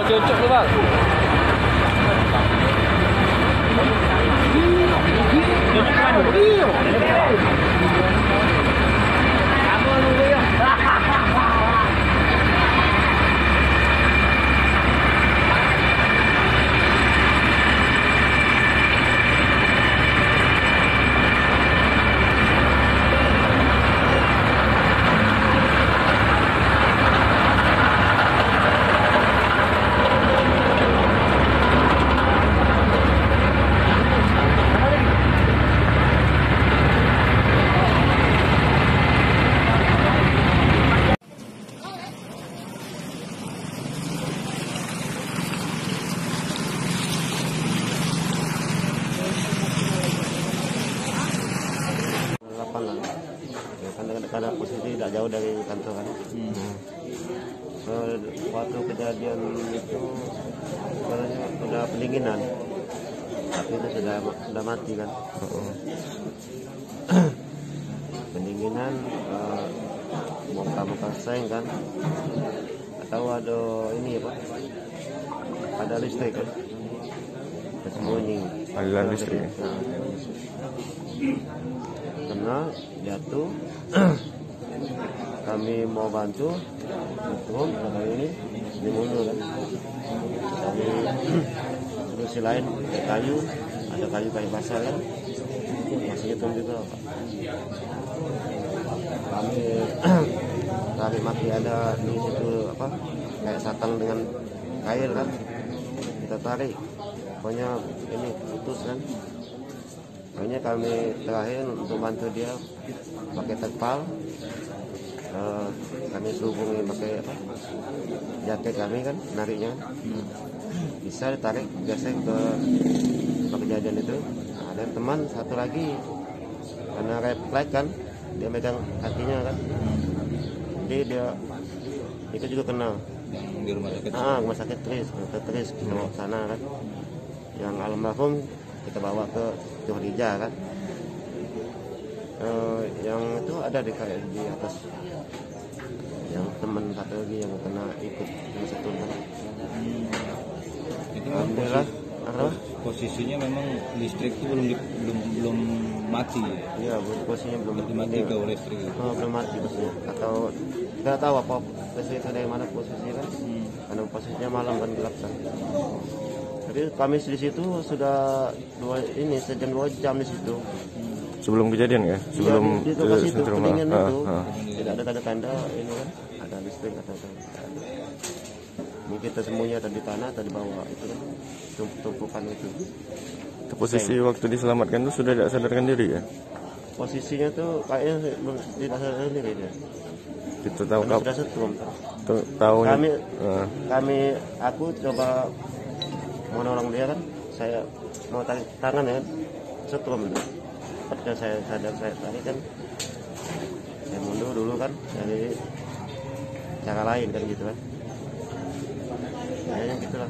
Cocok tuh bang. Karena posisi tidak jauh dari kantor kan. Waktu kejadian itu sebenarnya udah pendinginan, tapi itu sudah mati kan. Pendinginan, muka seng kan, atau ada ini apa? Ada listrik kan, tersembunyi. Aliran listrik. Karena jatuh, kami mau bantu, turun karena ini mundur kan. Dari sisi lain ada kayu basah kan, masih hitam juga. Kami tarik mati ada di situ apa, kayak satang dengan kail kan, kita tarik, pokoknya ini putus kan. Makanya kami terakhir untuk bantu dia pakai terpal, kami hubungi pakai apa, jaket kami kan, nariknya bisa ditarik biasa ke kejadian itu. Nah, ada teman satu lagi karena refleks kan, dia megang kakinya kan, jadi dia itu juga kena di rumah sakit. Rumah sakit Tris kita bawa ke sana kan. Yang almarhum kita bawa ke Johorija kan. Yang itu ada di atas, yang teman satu lagi yang kena ikut satu kan. Itu alhamdulillah posisinya memang listrik itu belum mati. Iya, posisinya belum mati ke listrik. Belum mati posisinya. Atau kita tahu apa listrik itu dari mana posisinya kan? Karena posisinya malam kan, gelap kan. Jadi kami di situ sudah sejam 2 jam di situ. Sebelum kejadian ya? Sebelum di lokasi itu pendinginan itu tidak ada tanda-tanda ini kan, ada listrik atau ada. Mungkin kita semuanya ada di tanah atau di bawah itu kan, tumpukan itu. Posisi waktu diselamatkan itu sudah tidak sadarkan diri ya? Posisinya tuh kayaknya tidak sadarkan diri dia. Kita tahu sudah setrum. Tahu aku coba mau nolong dia kan, saya mau tarik tangan ya kan, setrum itu. Ketika saya sadar saya tarik kan, saya mundur dulu kan, dari cara lain kan gitu kan. Kayaknya gitulah.